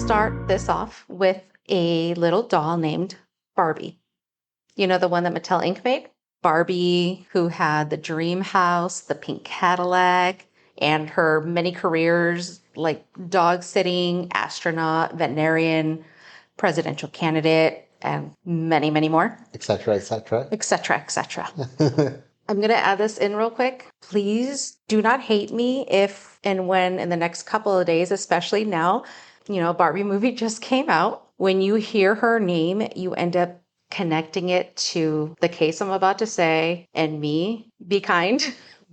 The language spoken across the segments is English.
start this off with a little doll named Barbie. You know, the one that Mattel Inc. made? Barbie, who had the dream house, the pink Cadillac, and her many careers like dog sitting, astronaut, veterinarian, presidential candidate, and many, many more. Etc., etc. Etc., etc. I'm going to add this in real quick. Please do not hate me if and when in the next couple of days, especially now, Barbie movie just came out. When you hear her name, you end up connecting it to the case I'm about to say and me. Be kind.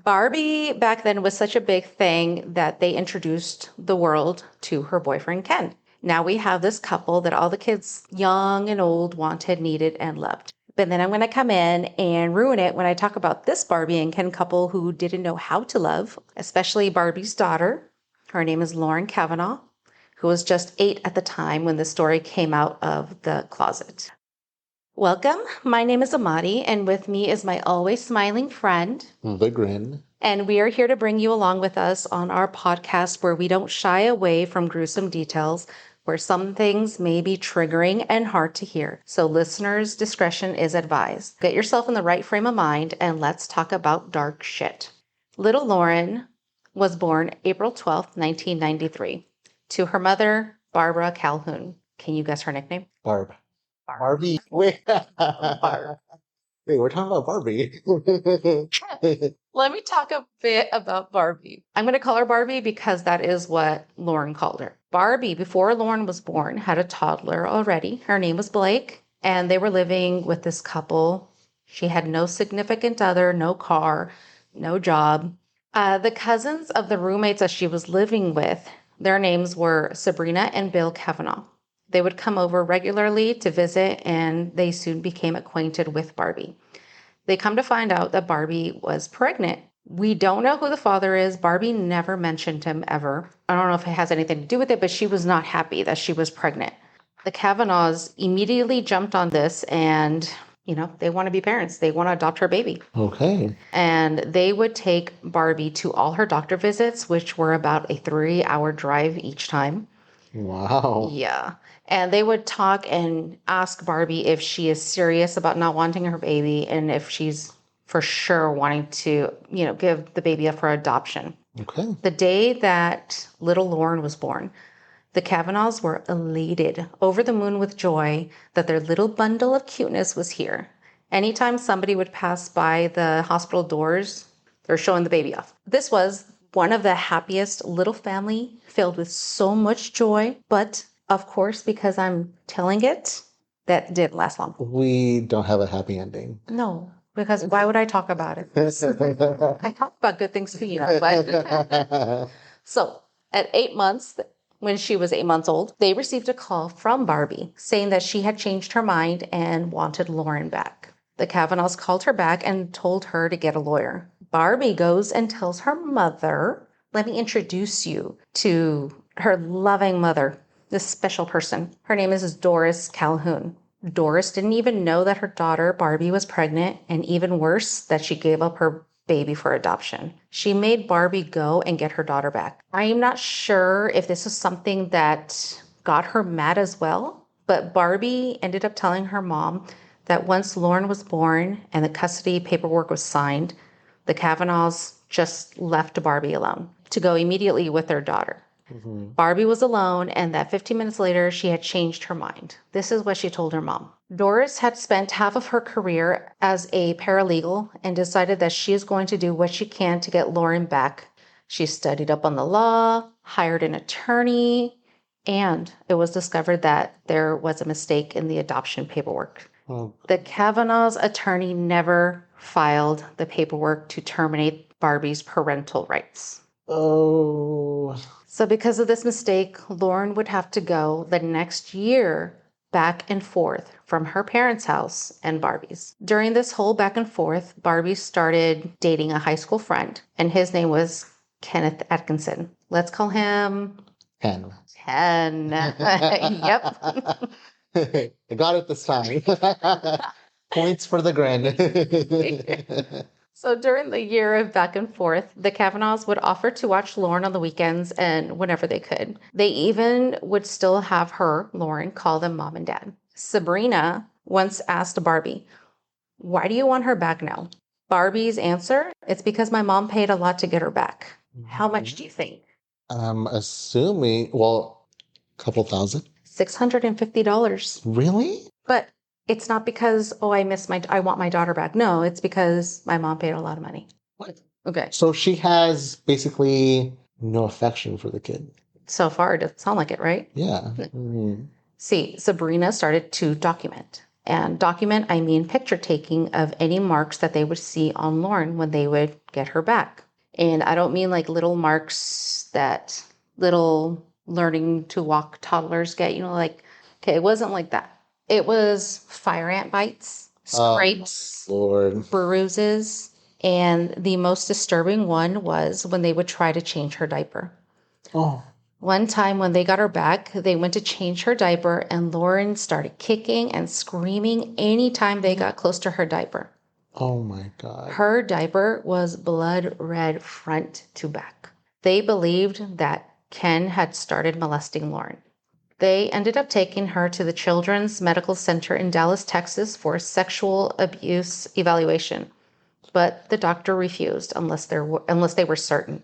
Barbie back then was such a big thing that they introduced the world to her boyfriend, Ken. Now we have this couple that all the kids, young and old, wanted, needed, and loved. But then I'm going to come in and ruin it when I talk about this Barbie and Ken couple who didn't know how to love, especially Barbie's daughter. Her name is Lauren Kavanaugh, who was just 8 at the time when the story came out of the closet. Welcome. My name is Amadi, and with me is my always smiling friend, The Grin. And we are here to bring you along with us on our podcast where we don't shy away from gruesome details, where some things may be triggering and hard to hear. So listeners' discretion is advised. Get yourself in the right frame of mind and let's talk about dark shit. Little Lauren was born April 12th, 1993, to her mother, Barbara Calhoun. Can you guess her nickname? Barb. Barbie. Wait. Barb. Wait, we're talking about Barbie. Let me talk a bit about Barbie. I'm going to call her Barbie because that is what Lauren called her. Barbie, before Lauren was born, had a toddler already. Her name was Blake, and they were living with this couple. She had no significant other, no car, no job. The cousins of the roommates that she was living with, their names were Sabrina and Bill Kavanaugh. They would come over regularly to visit, and they soon became acquainted with Barbie. They come to find out that Barbie was pregnant. We don't know who the father is. Barbie never mentioned him ever. I don't know if it has anything to do with it, but she was not happy that she was pregnant. The Kavanaughs immediately jumped on this and, they want to be parents. They want to adopt her baby. Okay. And they would take Barbie to all her doctor visits, which were about a 3-hour drive each time. Wow. Yeah. And they would talk and ask Barbie if she is serious about not wanting her baby and if she's for sure wanting to, give the baby up for adoption. Okay. The day that little Lauren was born, the Kavanaughs were elated, over the moon with joy that their little bundle of cuteness was here. Anytime somebody would pass by the hospital doors, they're showing the baby off. This was one of the happiest little family filled with so much joy, but of course, because I'm telling it, that didn't last long. We don't have a happy ending. No, because why would I talk about it? I talk about good things too, but So at 8 months, when she was 8 months old, they received a call from Barbie saying that she had changed her mind and wanted Lauren back. The Kavanaughs called her back and told her to get a lawyer. Barbie goes and tells her mother, let me introduce you to her loving mother, this special person. Her name is Doris Calhoun. Doris didn't even know that her daughter, Barbie, was pregnant, and even worse, that she gave up her baby for adoption. She made Barbie go and get her daughter back. I am not sure if this is something that got her mad as well, but Barbie ended up telling her mom that once Lauren was born and the custody paperwork was signed, the Kavanaughs just left Barbie alone to go immediately with their daughter. Mm-hmm. Barbie was alone, and that 15 minutes later, she had changed her mind. This is what she told her mom. Doris had spent half of her career as a paralegal and decided that she is going to do what she can to get Lauren back. She studied up on the law, hired an attorney, and it was discovered that there was a mistake in the adoption paperwork. Oh. The Kavanaugh's attorney never filed the paperwork to terminate Barbie's parental rights. Oh. So because of this mistake, Lauren would have to go the next year back and forth from her parents' house and Barbie's. During this whole back and forth, Barbie started dating a high school friend, and his name was Kenneth Atkinson. Let's call him Ken. Yep. I got it this time. Points for the Grin. So during the year of back and forth, the Kavanaughs would offer to watch Lauren on the weekends and whenever they could. They even would still have her, Lauren, call them mom and dad. Sabrina once asked Barbie, "Why do you want her back now?" Barbie's answer, "It's because my mom paid a lot to get her back." How much do you think? I'm assuming, well, a couple thousand. $650. Really? But it's not because, oh, I want my daughter back. No, it's because my mom paid a lot of money. What? Okay. So she has basically no affection for the kid. So far, it doesn't sound like it, right? Yeah. Mhm. See, Sabrina started to document. And document, I mean picture taking of any marks that they would see on Lauren when they would get her back. And I don't mean like little marks that little learning to walk toddlers get, like, okay, it wasn't like that. It was fire ant bites, scrapes, Lord. bruises, and the most disturbing one was when they would try to change her diaper. Oh. One time when they got her back, they went to change her diaper, and Lauren started kicking and screaming anytime they got close to her diaper. Oh my God. Her diaper was blood red front to back. They believed that Ken had started molesting Lauren. They ended up taking her to the Children's Medical Center in Dallas, Texas for sexual abuse evaluation, but the doctor refused unless they were certain.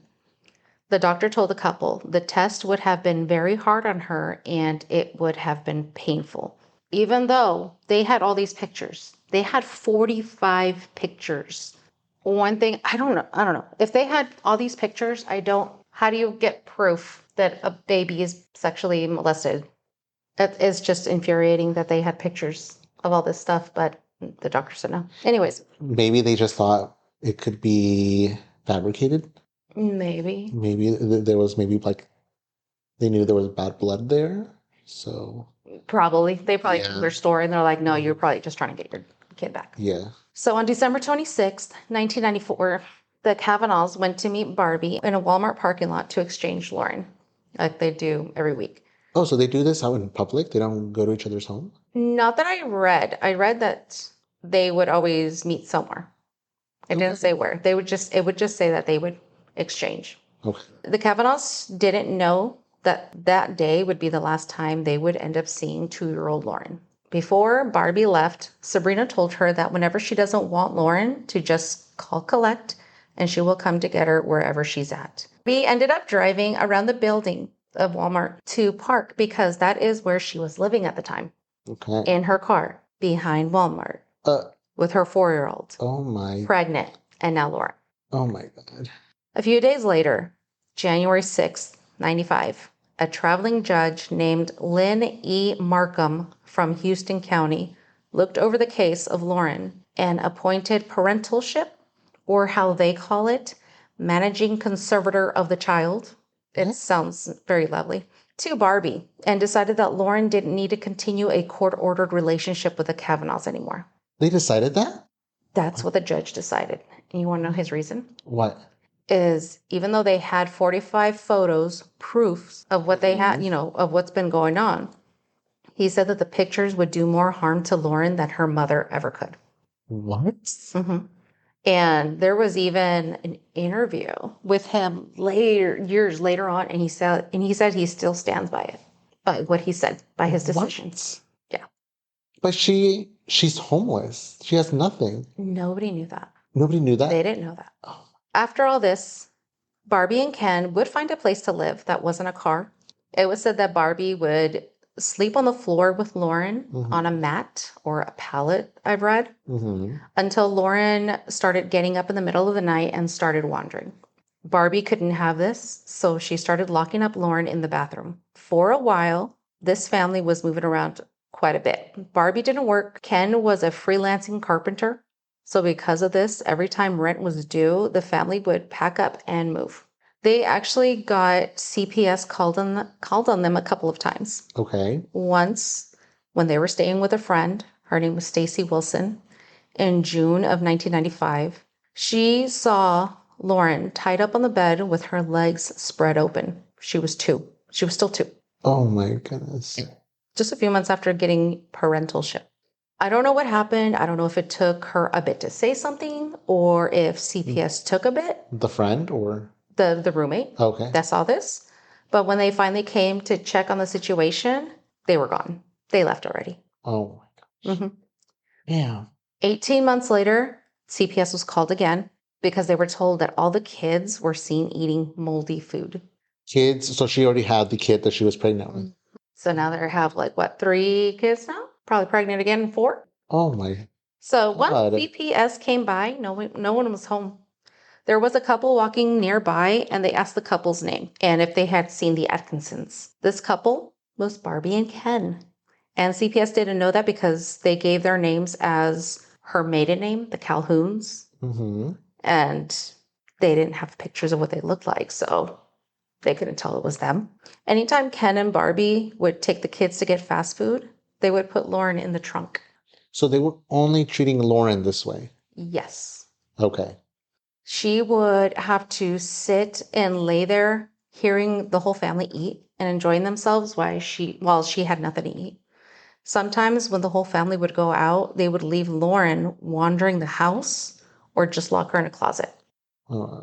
The doctor told the couple the test would have been very hard on her and it would have been painful. Even though they had all these pictures, they had 45 pictures. One thing, I don't know. If they had all these pictures, how do you get proof that a baby is sexually molested? That is just infuriating that they had pictures of all this stuff, but the doctor said no. Anyways, Maybe they just thought it could be fabricated. maybe. Maybe there was they knew there was bad blood there. So Probably. They probably Yeah. told their story and they're like, no, you're probably just trying to get your kid back. yeah. So on December 26th, 1994, the Kavanaughs went to meet Barbie in a Walmart parking lot to exchange Lauren, like they do every week. Oh, so they do this out in public? They don't go to each other's home? Not that I read. I read that they would always meet somewhere. It didn't say where. It would just say that they would exchange. Okay. The Kavanaughs didn't know that day would be the last time they would end up seeing 2-year-old Lauren. Before Barbie left, Sabrina told her that whenever she doesn't want Lauren, to just call collect and she will come to get her wherever she's at. We ended up driving around the building of Walmart to park because that is where she was living at the time, Okay. in her car behind Walmart Uh, with her 4-year-old, oh my. pregnant, and now Lauren. Oh my God. A few days later, January 6th, 95, a traveling judge named Lynn E. Markham from Houston County looked over the case of Lauren and appointed parentalship, or how they call it, managing conservator of the child. It sounds very lovely. To Barbie, and decided that Lauren didn't need to continue a court-ordered relationship with the Kavanaughs anymore. They decided that? That's what the judge decided. And you want to know his reason? What? Is even though they had 45 photos, proofs of what they had, of what's been going on, he said that the pictures would do more harm to Lauren than her mother ever could. What? Mm-hmm. And there was even an interview with him years later on, and he said he still stands by it, by what he said, by his decisions. What? Yeah. But she's homeless. She has nothing. Nobody knew that. Nobody knew that? They didn't know that. Oh. After all this, Barbie and Ken would find a place to live that wasn't a car. It was said that Barbie would sleep on the floor with Lauren on a mat or a pallet, I've read, until Lauren started getting up in the middle of the night and started wandering. Barbie couldn't have this, so she started locking up Lauren in the bathroom. For a while, this family was moving around quite a bit. Barbie didn't work. Ken was a freelancing carpenter. So because of this, every time rent was due, the family would pack up and move. They actually got CPS called on them a couple of times. Okay. Once, when they were staying with a friend, her name was Stacy Wilson, in June of 1995, she saw Lauren tied up on the bed with her legs spread open. She was 2. She was still 2. Oh my goodness. Just a few months after getting parentalship. I don't know what happened. I don't know if it took her a bit to say something or if CPS took a bit, The friend or? the roommate Okay. that saw this. But when they finally came to check on the situation, they were gone. They left already. Oh my gosh. hmm Yeah. 18 months later, CPS was called again because they were told that all the kids were seen eating moldy food. Kids. So she already had the kid that she was pregnant with. So now they have like what, 3 kids now? Probably pregnant again, 4. Oh my So once God. CPS came by, no one was home. There was a couple walking nearby, and they asked the couple's name and if they had seen the Atkinsons. This couple was Barbie and Ken. And CPS didn't know that because they gave their names as her maiden name, the Calhouns, Mm-hmm. and they didn't have pictures of what they looked like, so they couldn't tell it was them. Anytime Ken and Barbie would take the kids to get fast food, they would put Lauren in the trunk. So they were only treating Lauren this way. Yes. Okay. She would have to sit and lay there hearing the whole family eat and enjoying themselves while she had nothing to eat. Sometimes when the whole family would go out, they would leave Lauren wandering the house or just lock her in a closet.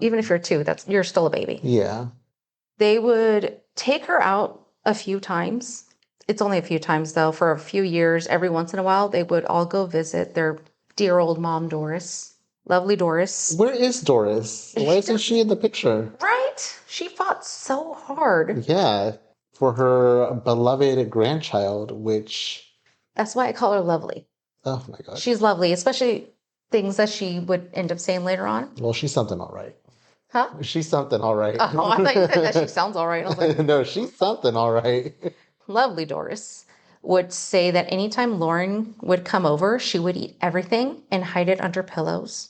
Even if you're 2, you're still a baby. Yeah. They would take her out a few times. It's only a few times though, for a few years. Every once in a while, they would all go visit their dear old mom, Doris. Lovely Doris. Where is Doris? Why isn't she in the picture? Right? She fought so hard. Yeah. For her beloved grandchild, which, That's why I call her lovely. oh my God. She's lovely, especially things that she would end up saying later on. Well, she's something all right. Huh? She's something all right. Oh, I thought you said that she sounds all right. I was like, No, she's something all right. lovely Doris would say that anytime Lauren would come over, she would eat everything and hide it under pillows.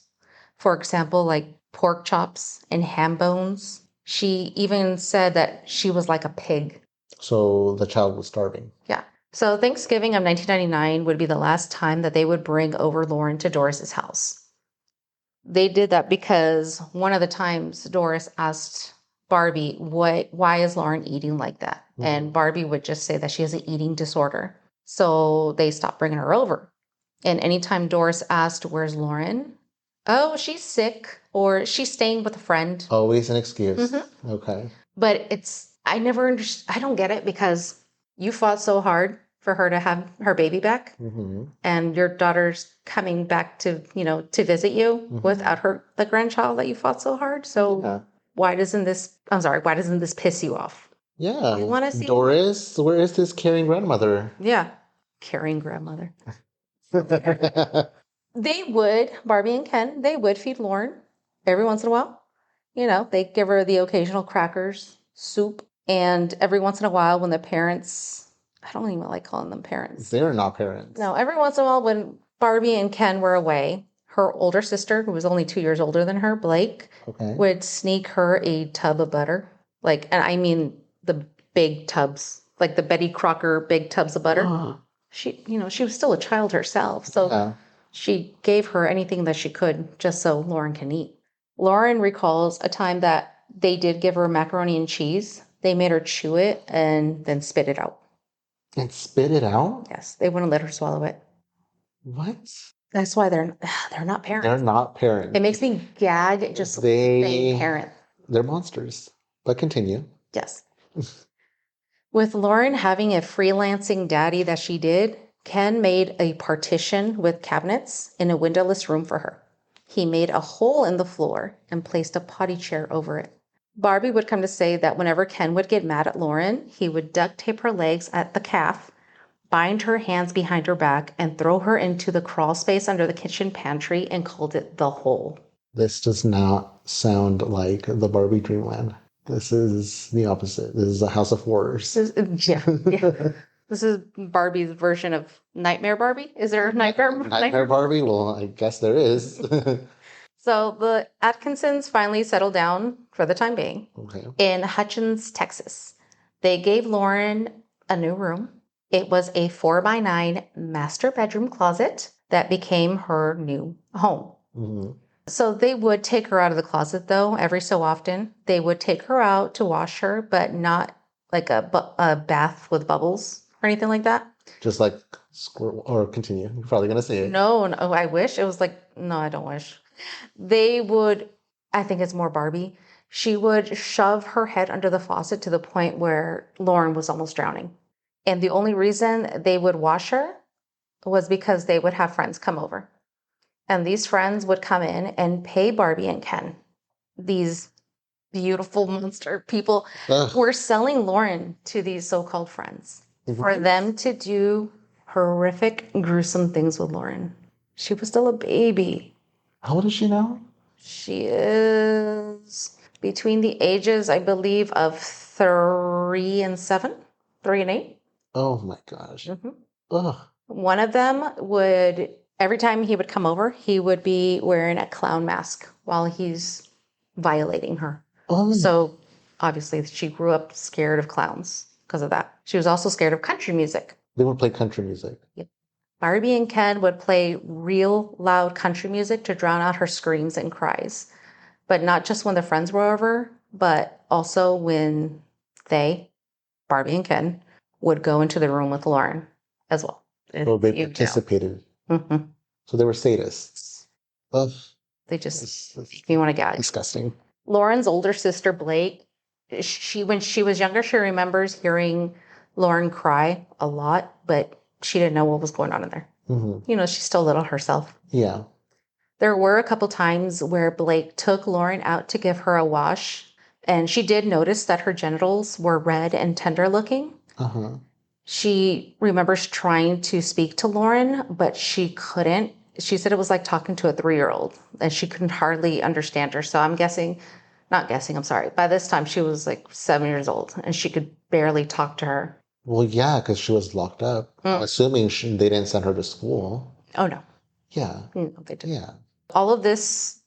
For example, like pork chops and ham bones. She even said that she was like a pig. So the child was starving. Yeah. So Thanksgiving of 1999 would be the last time that they would bring over Lauren to Doris's house. They did that because one of the times Doris asked Barbie, why is Lauren eating like that? Mhm. And Barbie would just say that she has an eating disorder. So they stopped bringing her over. And anytime Doris asked, where's Lauren? Oh, she's sick or she's staying with a friend. Always an excuse. Mhm. Okay. But I never understood. I don't get it because you fought so hard for her to have her baby back, Mm-hmm. and your daughter's coming back to visit you Mhm. without the grandchild that you fought so hard. So Yeah. why doesn't this piss you off? Yeah. You want to see Doris, where is this caring grandmother? Yeah, caring grandmother. Barbie and Ken, they would feed Lauren every once in a while. They give her the occasional crackers, soup, and every once in a while when the parents, I don't even like calling them parents. They're not parents. No, every once in a while when Barbie and Ken were away, her older sister, who was only 2 years older than her, Blake, Okay. would sneak her a tub of butter. And I mean the big tubs, like the Betty Crocker big tubs of butter. She was still a child herself. So Yeah. she gave her anything that she could just so Lauren can eat. Lauren recalls a time that they did give her macaroni and cheese. They made her chew it and then spit it out. And spit it out? Yes, they wouldn't let her swallow it. What? That's why they're not parents. They're not parents. It makes me gag just saying parent. They're monsters. But continue. Yes. With Lauren having a freelancing daddy that she did, Ken made a partition with cabinets in a windowless room for her. He made a hole in the floor and placed a potty chair over it. Barbie would come to say that whenever Ken would get mad at Lauren, he would duct tape her legs at the calf, bind her hands behind her back, and throw her into the crawl space under the kitchen pantry and called it the hole. This does not sound like the Barbie Dreamland. This is the opposite. This is a house of horrors. Yeah. This is Barbie's version of Nightmare Barbie. Is there a Nightmare Barbie? Well, I guess there is. So the Atkinsons finally settled down for the time being in Hutchins, Texas. They gave Lauren a new room. It was a 4x9 master bedroom closet that became her new home. Mm-hmm. So they would take her out of the closet, though, every so often. They would take her out to wash her, but not like a bath with bubbles or anything like that. Just like squirrel, or continue. You're probably gonna say it. No, no, I wish. It was like, no, I don't wish. They would, I think it's more Barbie. She would shove her head under the faucet to the point where Lauren was almost drowning. And the only reason they would wash her was because they would have friends come over. And these friends would come in and pay Barbie and Ken, these beautiful monster people, Ugh. were selling Lauren to these so-called friends for Mhm. them to do horrific, gruesome things with Lauren. She was still a baby. How old is she now? She is between the ages, I believe, of 3 and 7, 3 and 8. Oh my gosh. hmm Ugh. One of them would, every time he would come over, he would be wearing a clown mask while he's violating her. Oh. So obviously she grew up scared of clowns because of that. She was also scared of country music. They would play country music. Yep. Barbie and Ken would play real loud country music to drown out her screams and cries. But not just when the friends were over, but also when they, Barbie and Ken, would go into the room with Lauren as well. Well, they You know. participated. Mhm. So they were sadists. Ugh. They just It's make me want to gag. disgusting. Lauren's older sister, Blake, when she was younger, she remembers hearing Lauren cry a lot, but she didn't know what was going on in there. hmm You know, she's still little herself. Yeah. There were a couple times where Blake took Lauren out to give her a wash, and she did notice that her genitals were red and tender looking. Uh-huh. She remembers trying to speak to Lauren, but she couldn't. She said it was like talking to a 3-year-old, and she couldn't hardly understand her. So I'm guessing, not guessing, I'm sorry. By this time, she was like 7 years old, and she could barely talk to her. Well, yeah, because she was locked up. I'm assuming they didn't send her to school. Oh, no. Yeah. No, they didn't. Yeah. All of this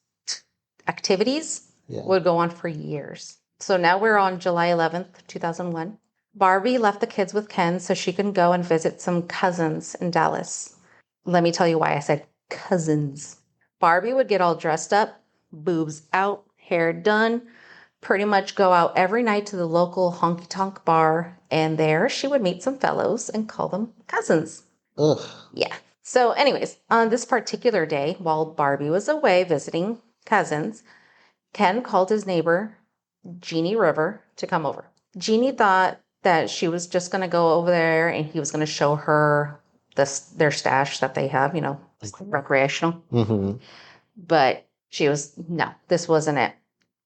activities Yeah. would go on for years. So now we're on July 11th, 2001. Barbie left the kids with Ken so she can go and visit some cousins in Dallas. Let me tell you why I said cousins. Barbie would get all dressed up, boobs out, hair done, pretty much go out every night to the local honky tonk bar, and there she would meet some fellows and call them cousins. Ugh. Yeah. So, anyways, on this particular day, while Barbie was away visiting cousins, Ken called his neighbor, Jeannie River, to come over. Jeannie thought that she was just going to go over there and he was going to show her their stash that they have, you know, recreational. hmm But she was, no, this wasn't it.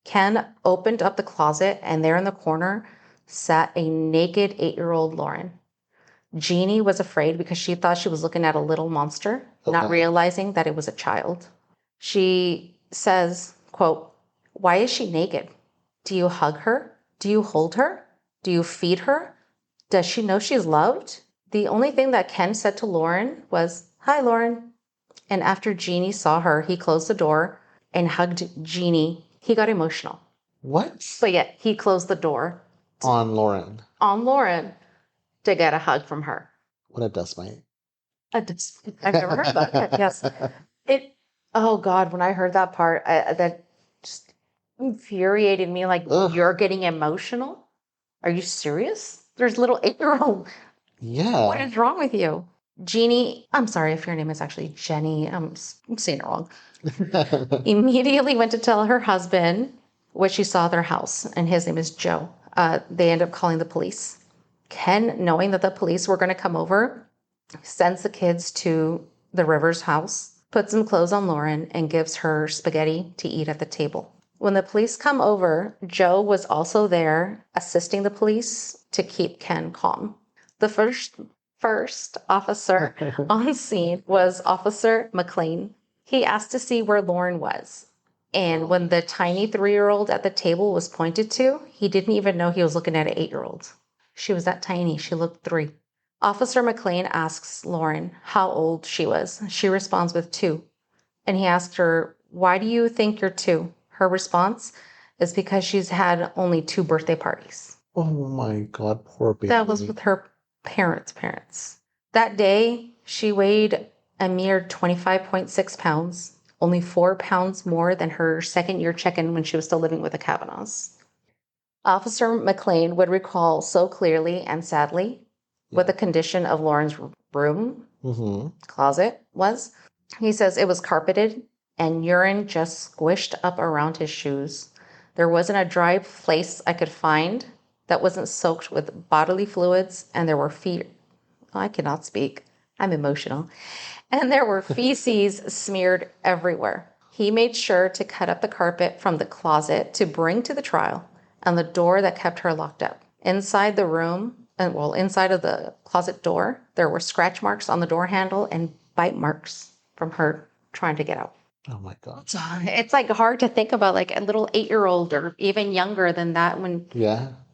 Ken opened up the closet, and there in the corner sat a naked 8-year-old Lauren. Jeannie was afraid because she thought she was looking at a little monster, not Okay. realizing that it was a child. She says, quote, "Why is she naked? Do you hug her? Do you hold her? Do you feed her? Does she know she's loved?" The only thing that Ken said to Lauren was, "Hi, Lauren." And after Jeannie saw her, he closed the door and hugged Jeannie. He got emotional. What? But yet he closed the door On Lauren. on Lauren to get a hug from her. What a dust mite. I've never heard that. Yes. Oh God, when I heard that part, that just infuriated me. Like, Ugh. you're getting emotional? Are you serious? There's little 8-year-old. What Yeah. is wrong with you? Jeannie, I'm sorry if your name is actually Jenny. I'm saying it wrong. Immediately went to tell her husband what she saw at their house, and his name is Joe. They end up calling the police. Ken, knowing that the police were going to come over, sends the kids to the Rivers house, puts some clothes on Lauren, and gives her spaghetti to eat at the table. When the police come over, Joe was also there assisting the police to keep Ken calm. The first officer on scene was Officer McLean. He asked to see where Lauren was. And when the tiny 3-year-old at the table was pointed to, he didn't even know he was looking at an 8-year-old. She was that tiny. She looked 3. Officer McLean asks Lauren how old she was. She responds with 2. And he asked her, "Why do you think you're 2? Her response is because she's had only 2 birthday parties. Oh my God, poor baby. That was with her parents. That day, she weighed a mere 25.6 pounds, only 4 pounds more than her second-year check-in when she was still living with the Kavanaughs. Officer McLean would recall so clearly and sadly what the condition of Lauren's room closet was. He says it was carpeted and urine just squished up around his shoes. There wasn't a dry place I could find that wasn't soaked with bodily fluids, and there were feet. I cannot speak. I'm emotional. And there were feces smeared everywhere. He made sure to cut up the carpet from the closet to bring to the trial and the door that kept her locked up. Inside the room, inside of the closet door, there were scratch marks on the door handle and bite marks from her trying to get out. Oh my God. It's like hard to think about like a little 8-year-old or even younger than that when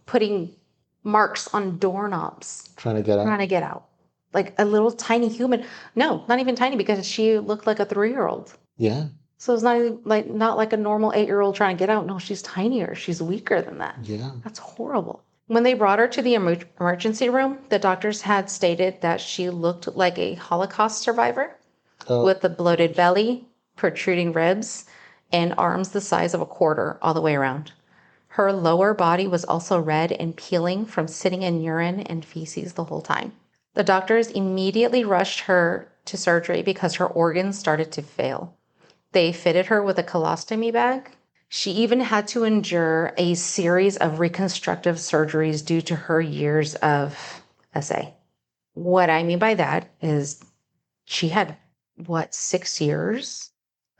putting marks on doorknobs. Trying to get out. Like a little tiny human. No, not even tiny because she looked like a 3-year-old. Yeah. So it's not like a normal 8-year-old trying to get out. No, she's tinier. She's weaker than that. Yeah. That's horrible. When they brought her to the emergency room, the doctors had stated that she looked like a Holocaust survivor with a bloated belly, protruding ribs, and arms the size of a quarter all the way around. Her lower body was also red and peeling from sitting in urine and feces the whole time. The doctors immediately rushed her to surgery because her organs started to fail. They fitted her with a colostomy bag. She even had to endure a series of reconstructive surgeries due to her years of SA. What I mean by that is she had, 6 years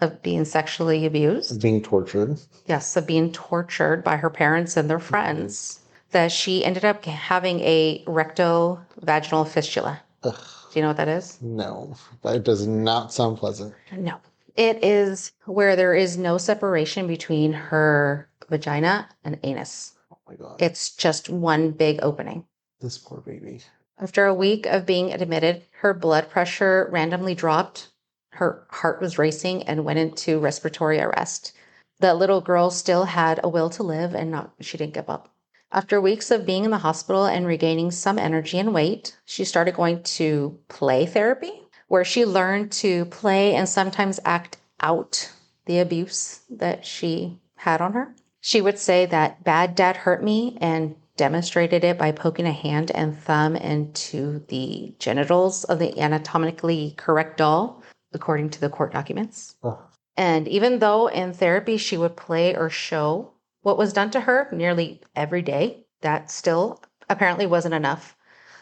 of being sexually abused? Being tortured. Yes, of being tortured by her parents and their friends. That she ended up having a recto-vaginal fistula. Ugh. Do you know what that is? No, that does not sound pleasant. No. It is where there is no separation between her vagina and anus. Oh my God. It's just one big opening. This poor baby. After a week of being admitted, her blood pressure randomly dropped. Her heart was racing and went into respiratory arrest. The little girl still had a will to live and she didn't give up. After weeks of being in the hospital and regaining some energy and weight, she started going to play therapy, where she learned to play and sometimes act out the abuse that she had on her. She would say that bad dad hurt me and demonstrated it by poking a hand and thumb into the genitals of the anatomically correct doll, according to the court documents. Oh. And even though in therapy she would play or show what was done to her nearly every day, that still apparently wasn't enough.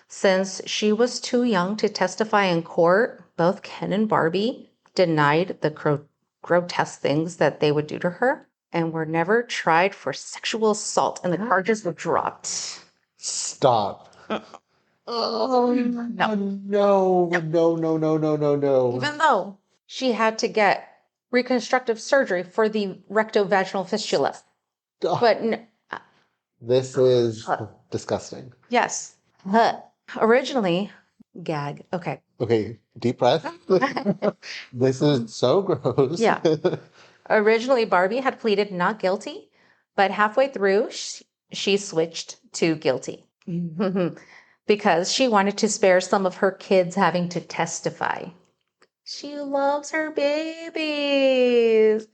Since she was too young to testify in court, both Ken and Barbie denied the grotesque things that they would do to her and were never tried for sexual assault, and the charges were dropped. Stop. Oh, no. Even though she had to get reconstructive surgery for the rectovaginal fistula. Oh. But this is disgusting. Yes. Originally, gag. Okay. Okay, deep breath. This is so gross. Yeah. Originally, Barbie had pleaded not guilty, but halfway through, she switched to guilty because she wanted to spare some of her kids having to testify. She loves her babies.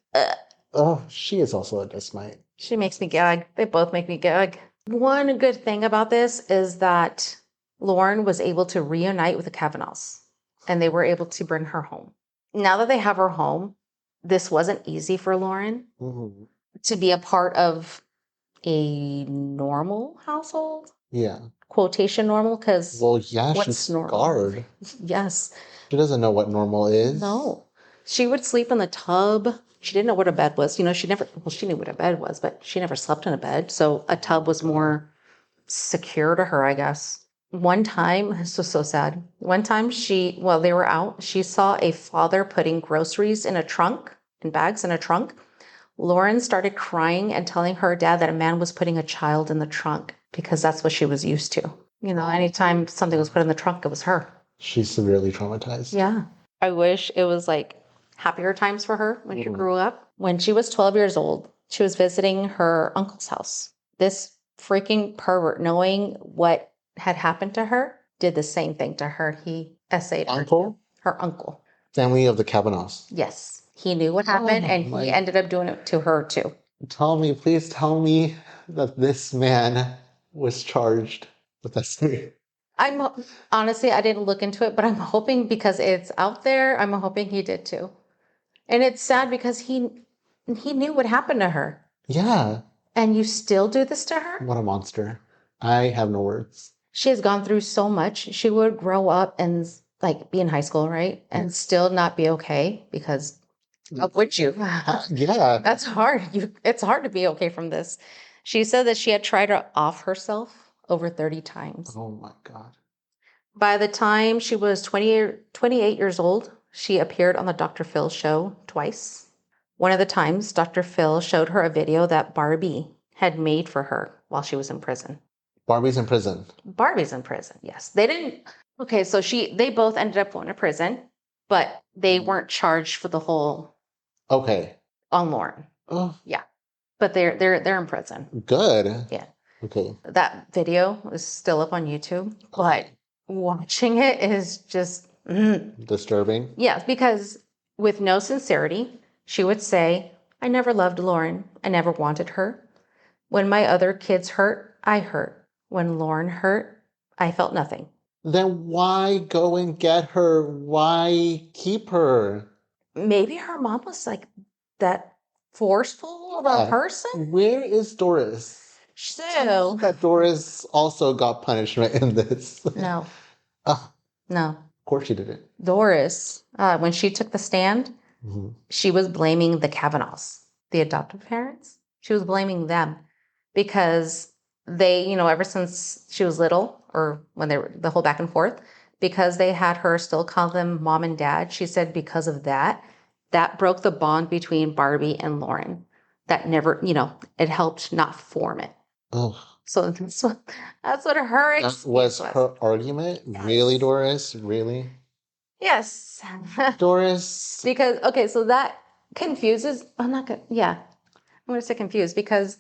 Oh, she is also a dysmite. She makes me gag. They both make me gag. One good thing about this is that Lauren was able to reunite with the Kavanaughs, and they were able to bring her home. Now that they have her home, this wasn't easy for Lauren to be a part of a normal household. Yeah. Quotation normal, because she's scarred. Yes. She doesn't know what normal is. No. She would sleep in the tub. She didn't know what a bed was. She knew what a bed was, but she never slept in a bed. So a tub was more secure to her, I guess. One time, this was so sad. One time while they were out, she saw a father putting groceries in bags in a trunk. Lauren started crying and telling her dad that a man was putting a child in the trunk because that's what she was used to. Anytime something was put in the trunk, it was her. She's severely traumatized. Yeah. I wish it was like happier times for her when she grew up. When she was 12 years old, she was visiting her uncle's house. This freaking pervert, knowing what had happened to her, did the same thing to her. He essayed uncle? Her uncle. Family of the Kavanaughs. Yes. He knew what happened, and he ended up doing it to her too. Please tell me that this man was charged with essay. Honestly, I didn't look into it, but I'm hoping because it's out there, I'm hoping he did too. And it's sad because he knew what happened to her. Yeah. And you still do this to her? What a monster. I have no words. She has gone through so much. She would grow up and like be in high school, right? And still not be okay because of would you? Yeah. That's hard. It's hard to be okay from this. She said that she had tried to off herself over 30 times. Oh my God. By the time she was 28 years old, she appeared on the Dr. Phil show twice. One of the times, Dr. Phil showed her a video that Barbie had made for her while she was in prison. Barbie's in prison. Barbie's in prison, yes. They didn't. Okay, so they both ended up going to prison, but they weren't charged for the whole Okay. on Lauren. Oh, Yeah, but they're in prison. good. Yeah. Okay. That video is still up on YouTube, but watching it is just Disturbing. yes, because with no sincerity, she would say, "I never loved Lauren. I never wanted her. When my other kids hurt, I hurt. When Lauren hurt, I felt nothing." Then why go and get her? Why keep her? Maybe her mom was like that forceful of a person. Where is Doris? So That Doris also got punishment in this. no, Oh, no. of course she didn't. Doris, when she took the stand, Mm-hmm. she was blaming the Kavanaughs, the adoptive parents. She was blaming them because they, ever since she was little, or when they were the whole back and forth, because they had her still call them mom and dad. She said because of that, that broke the bond between Barbie and Lauren. That never, it helped not form it. Oh, So that's what her that excuse was her argument? Yes. Really, Doris? Really? Yes. Doris? Because, okay, so that confuses, I'm not going to, yeah, I'm going to say confused because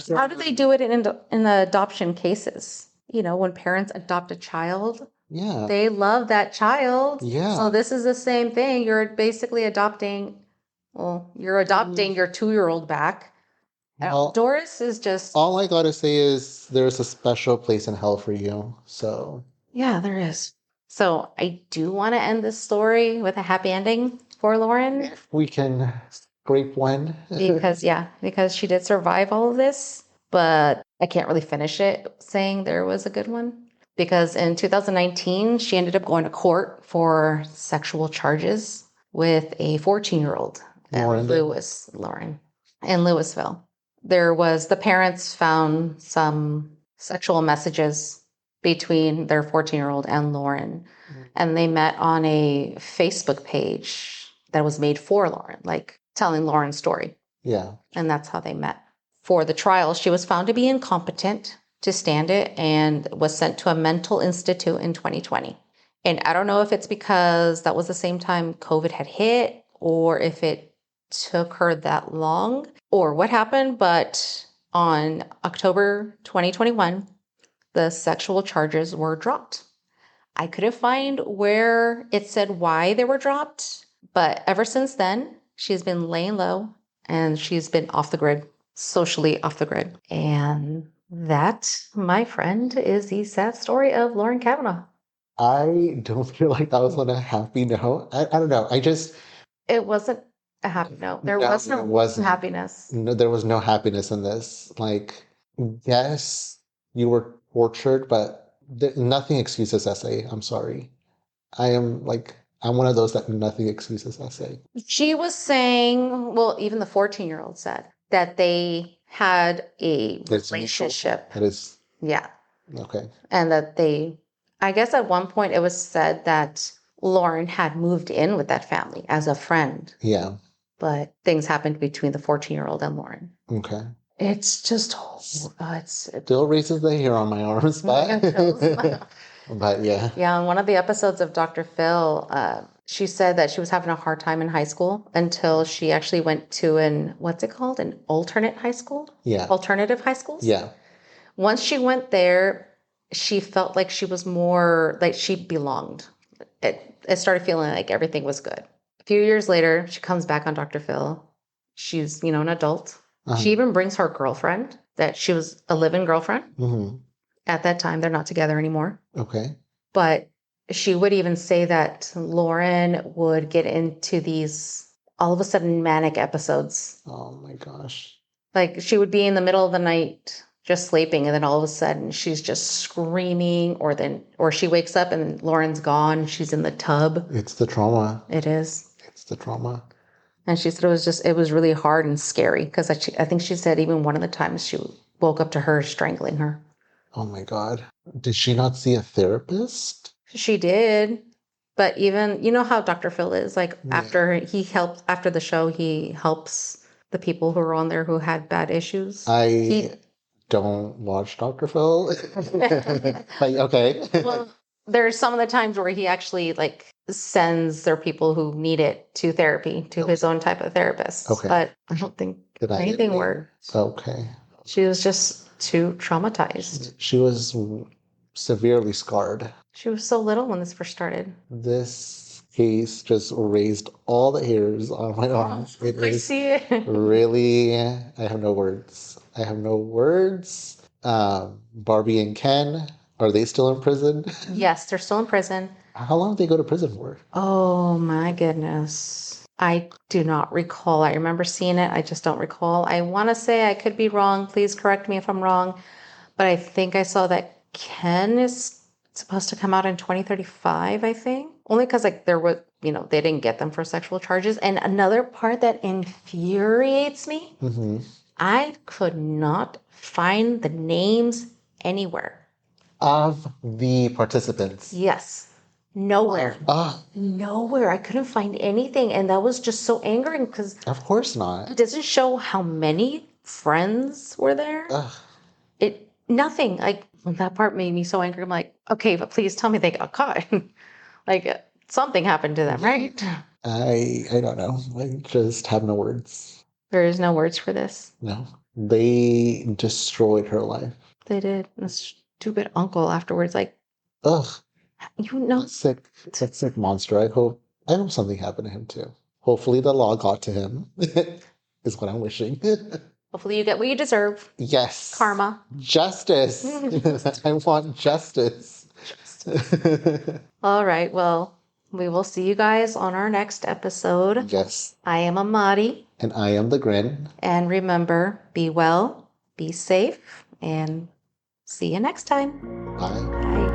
how do they do it in the adoption cases? When parents adopt a child, Yeah. they love that child. Yeah. So this is the same thing. You're basically adopting your 2-year-old back. Well, Doris is just, all I gotta say is there's a special place in hell for you. So yeah, there is. So I do want to end this story with a happy ending for Lauren. if we can scrape one. because she did survive all of this, but I can't really finish it saying there was a good one. Because in 2019, she ended up going to court for sexual charges with a 14-year-old, Lauren, in Louisville. The parents found some sexual messages between their 14-year-old and Lauren. And they met on a Facebook page that was made for Lauren, like telling Lauren's story. Yeah. And that's how they met. For the trial, she was found to be incompetent to stand it and was sent to a mental institute in 2020. And I don't know if it's because that was the same time COVID had hit or if it took her that long or what happened, but on October 2021, the sexual charges were dropped. I couldn't find where it said why they were dropped, but ever since then, she's been laying low and she's been off the grid, socially off the grid. And that, my friend, is the sad story of Lauren Kavanaugh. I don't feel like that was on a happy note. I don't know. It wasn't a happy note. There was no happiness. No, there was no happiness in this. Like, yes, you were tortured, but nothing excuses essay. I'm sorry. I'm one of those that nothing excuses essay. She was saying, well, even the 14-year-old said that they had a relationship. That is. Yeah. Okay. And that I guess at one point it was said that Lauren had moved in with that family as a friend. Yeah. But things happened between the 14-year-old and Lauren. Okay. It's just, it's still raises the hair on my arms, but but yeah. Yeah, on one of the episodes of Dr. Phil, she said that she was having a hard time in high school until she actually went to what's it called? An alternate high school? Yeah. Alternative high schools? Yeah. Once she went there, she felt like she was more, like she belonged. It started feeling like everything was good. A few years later, she comes back on Dr. Phil. She's, an adult. She even brings her girlfriend, that she was a live-in girlfriend. Mm-hmm. at that time. They're not together anymore. Okay. But she would even say that Lauren would get into these all of a sudden manic episodes. Oh my gosh. Like she would be in the middle of the night just sleeping, and then all of a sudden she's just screaming, or she wakes up and Lauren's gone. She's in the tub. It's the trauma. It is. It's the trauma. And she said it was really hard and scary because I think she said even one of the times she woke up to her strangling her. Oh my God. Did she not see a therapist? She did. But even, you know how Dr. Phil is, like Yeah. after the show, he helps the people who are on there who had bad issues. I don't watch Dr. Phil. Like, okay. Well, there's some of the times where he actually like sends their people who need it to therapy, to his own type of therapist. Okay. But I don't think Did I anything admit? worked. Okay. She was just too traumatized. She was severely scarred. She was so little when this first started. This case just raised all the hairs on my arms. It I is see it. really, I have no words. I have no words. Barbie and Ken, are they still in prison? Yes, they're still in prison. How long did they go to prison for? Oh my goodness. I do not recall. I remember seeing it. I just don't recall. I want to say I could be wrong. Please correct me if I'm wrong. But I think I saw that Ken is supposed to come out in 2035, I think. Only because like there was, they didn't get them for sexual charges. And another part that infuriates me, Mm-hmm. I could not find the names anywhere. Of the participants. Yes. Nowhere. Ah, Nowhere. I couldn't find anything. And that was just so angering because of course not. it doesn't show how many friends were there. Ugh. Nothing. Like that part made me so angry. I'm like, okay, but please tell me they got caught. Like something happened to them, right? I don't know. I just have no words. There is no words for this. No. They destroyed her life. They did. The stupid uncle afterwards, like, Ugh. That sick monster. I hope something happened to him too. Hopefully the law got to him. Is what I'm wishing. Hopefully you get what you deserve. Yes. Karma. Justice. I want justice. All right. Well, we will see you guys on our next episode. Yes. I am Amadi. And I am the Grin. And remember, be well, be safe, and see you next time. Bye. Bye.